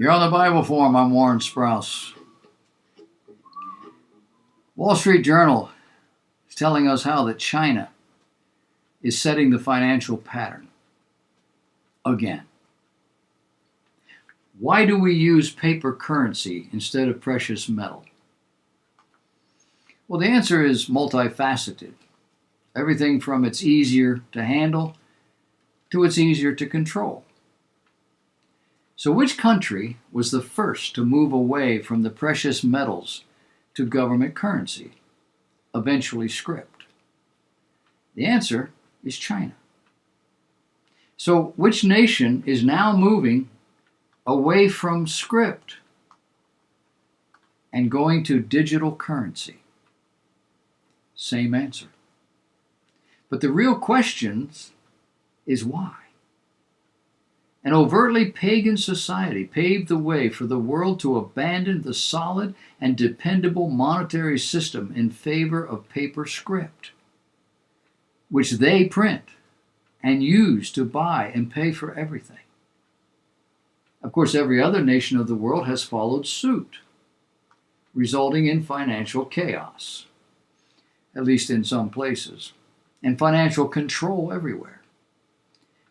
You're on the Bible Forum. I'm Warren Sprouse. Wall Street Journal is telling us how that China is setting the financial pattern again. Why do we use paper currency instead of precious metal? Well, the answer is multifaceted. Everything from it's easier to handle to it's easier to control. So which country was the first to move away from the precious metals to government currency, eventually script? The answer is China. So which nation is now moving away from script and going to digital currency? Same answer. But the real question is why? An overtly pagan society paved the way for the world to abandon the solid and dependable monetary system in favor of paper script, which they print and use to buy and pay for everything. Of course, every other nation of the world has followed suit, resulting in financial chaos, at least in some places, and financial control everywhere.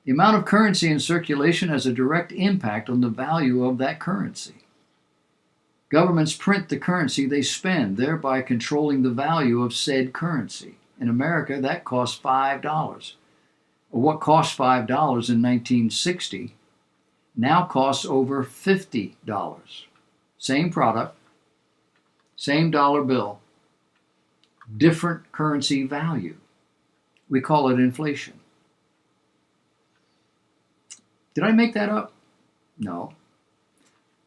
The amount of currency in circulation has a direct impact on the value of that currency. Governments print the currency they spend, thereby controlling the value of said currency. In America, that costs $5. Or what cost $5 in 1960 now costs over $50. Same product, same dollar bill, different currency value. We call it inflation. Did I make that up? No.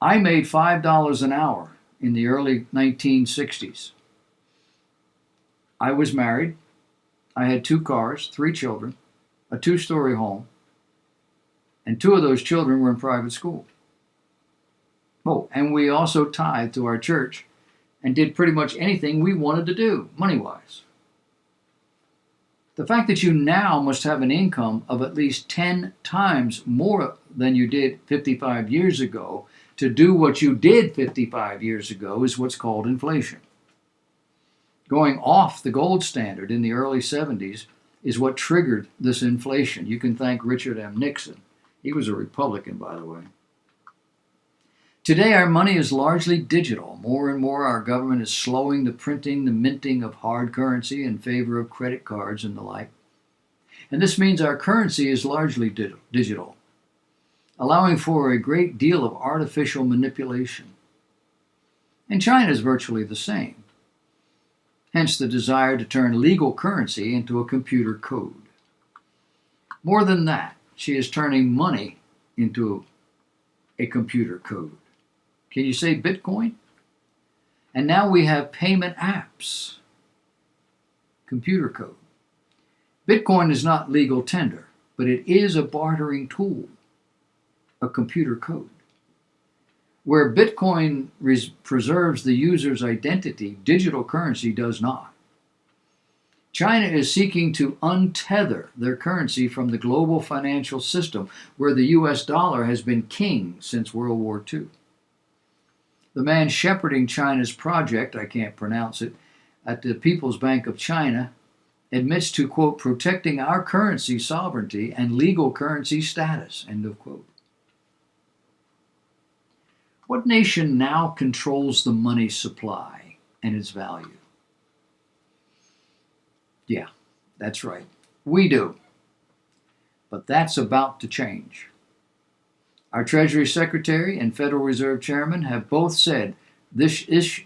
I made $5 an hour in the early 1960s. I was married. I had 2 cars, 3 children, a 2-story home, and 2 of those children were in private school. Oh, and we also tithed to our church and did pretty much anything we wanted to do, money-wise. The fact that you now must have an income of at least 10 times more than you did 55 years ago to do what you did 55 years ago is what's called inflation. Going off the gold standard in the early 70s is what triggered this inflation. You can thank Richard M. Nixon. He was a Republican, by the way. Today, our money is largely digital. More and more, our government is slowing the printing, the minting of hard currency in favor of credit cards and the like. And this means our currency is largely digital, allowing for a great deal of artificial manipulation. And China is virtually the same. Hence the desire to turn legal currency into a computer code. More than that, she is turning money into a computer code. Can you say Bitcoin? And now we have payment apps. Computer code. Bitcoin is not legal tender, but it is a bartering tool, a computer code. Where Bitcoin preserves the user's identity, digital currency does not. China is seeking to untether their currency from the global financial system, where the US dollar has been king since World War II. The man shepherding China's project, I can't pronounce it, at the People's Bank of China, admits to, quote, protecting our currency sovereignty and legal currency status, end of quote. What nation now controls the money supply and its value? Yeah, that's right. We do. But that's about to change. Our Treasury Secretary and Federal Reserve Chairman have both said this issue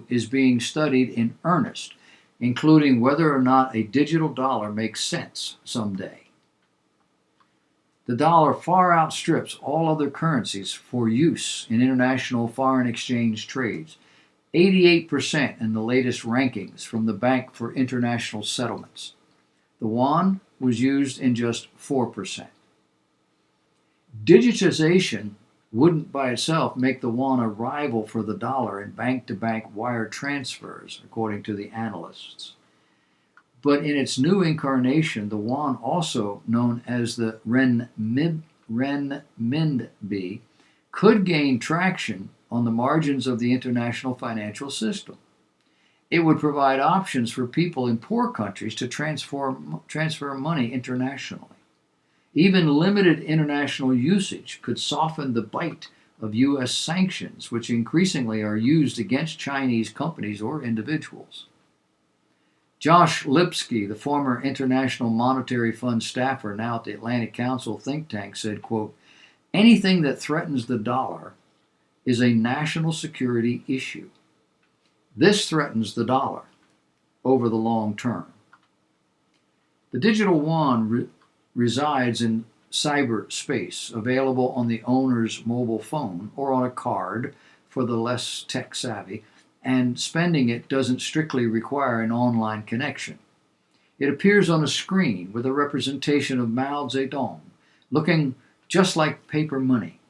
is being studied in earnest, including whether or not a digital dollar makes sense someday. The dollar far outstrips all other currencies for use in international foreign exchange trades, 88% in the latest rankings from the Bank for International Settlements. The yuan was used in just 4%. Digitization wouldn't by itself make the yuan a rival for the dollar in bank-to-bank wire transfers, according to the analysts. But in its new incarnation, the yuan, also known as the renminbi, could gain traction on the margins of the international financial system. It would provide options for people in poor countries to transfer money internationally. Even limited international usage could soften the bite of U.S. sanctions, which increasingly are used against Chinese companies or individuals. Josh Lipsky, the former International Monetary Fund staffer now at the Atlantic Council think tank, said, quote, "Anything that threatens the dollar is a national security issue. This threatens the dollar over the long term." The digital yuan resides in cyberspace, available on the owner's mobile phone or on a card for the less tech savvy, and spending it doesn't strictly require an online connection. It appears on a screen with a representation of Mao Zedong, looking just like paper money.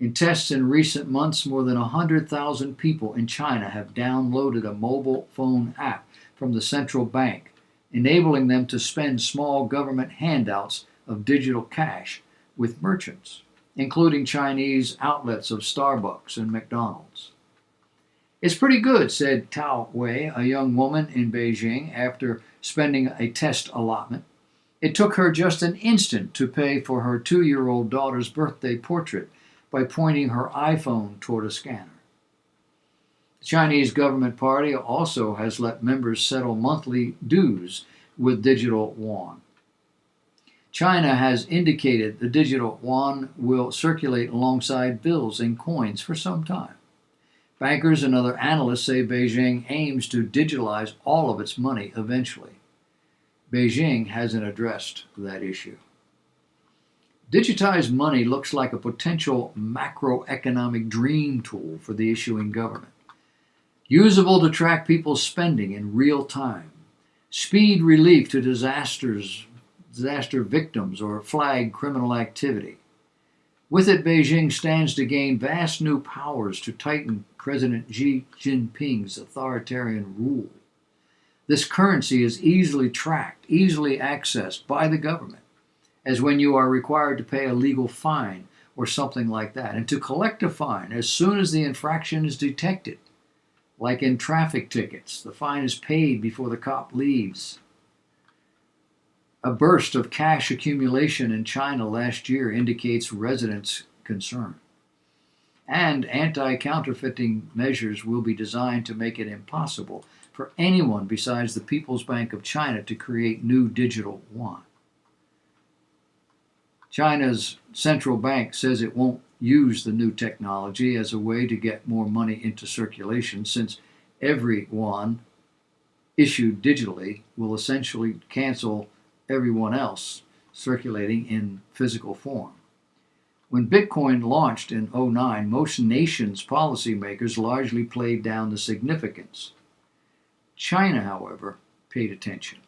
In tests in recent months, more than 100,000 people in China have downloaded a mobile phone app from the central bank, enabling them to spend small government handouts of digital cash with merchants, including Chinese outlets of Starbucks and McDonald's. "It's pretty good," said Tao Wei, a young woman in Beijing, after spending a test allotment. "It took her just an instant to pay for her 2-year-old daughter's birthday portrait by pointing her iPhone toward a scanner." The Chinese government party also has let members settle monthly dues with digital yuan. China has indicated the digital yuan will circulate alongside bills and coins for some time. Bankers and other analysts say Beijing aims to digitalize all of its money eventually. Beijing hasn't addressed that issue. Digitized money looks like a potential macroeconomic dream tool for the issuing government. Usable to track people's spending in real time, speed relief to disaster victims, or flag criminal activity. With it, Beijing stands to gain vast new powers to tighten President Xi Jinping's authoritarian rule. This currency is easily tracked, easily accessed by the government, as when you are required to pay a legal fine or something like that, and to collect a fine as soon as the infraction is detected. Like in traffic tickets, the fine is paid before the cop leaves. A burst of cash accumulation in China last year indicates residents' concern. And anti-counterfeiting measures will be designed to make it impossible for anyone besides the People's Bank of China to create new digital yuan. China's central bank says it won't use the new technology as a way to get more money into circulation, since every yuan issued digitally will essentially cancel everyone else circulating in physical form. When Bitcoin launched in 2009, most nations' policymakers largely played down the significance. China, however, paid attention.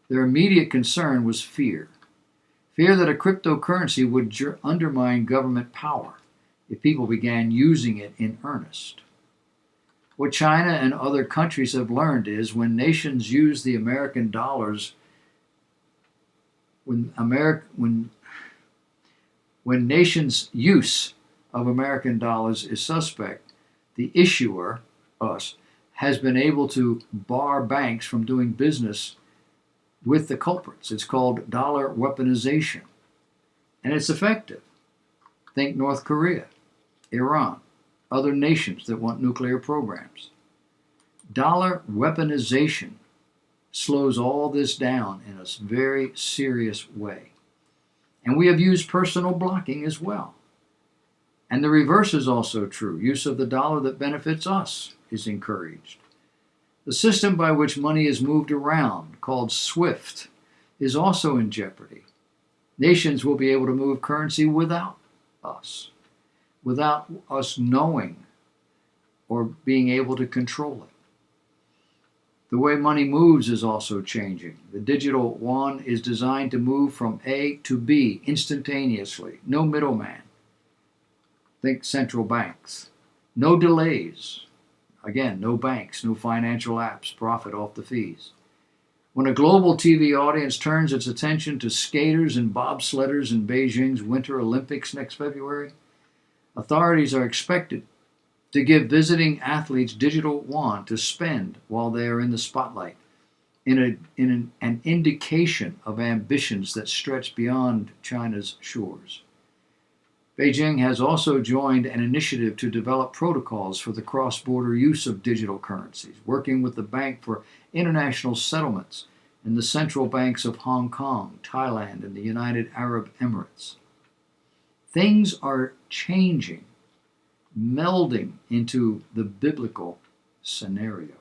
Their immediate concern was fear that a cryptocurrency would undermine government power if people began using it in earnest. What China and other countries have learned is when nations use the American dollars, when nations' use of American dollars is suspect, the issuer, us, has been able to bar banks from doing business with the culprits. It's called dollar weaponization, and it's effective. Think North Korea, Iran, other nations that want nuclear programs. Dollar weaponization slows all this down in a very serious way. And we have used personal blocking as well. And the reverse is also true. Use of the dollar that benefits us is encouraged. The system by which money is moved around, called SWIFT, is also in jeopardy. Nations will be able to move currency without us knowing or being able to control it. The way money moves is also changing. The digital yuan is designed to move from A to B instantaneously. No middleman. Think central banks. No delays. Again, no banks, no financial apps profit off the fees. When a global TV audience turns its attention to skaters and bobsledders in Beijing's Winter Olympics next February, Authorities are expected to give visiting athletes digital yuan to spend while they are in the spotlight, an indication of ambitions that stretch beyond China's shores. Beijing has also joined an initiative to develop protocols for the cross border use of digital currencies, working with the Bank for International Settlements and the central banks of Hong Kong, Thailand, and the United Arab Emirates. Things are changing, melding into the biblical scenario.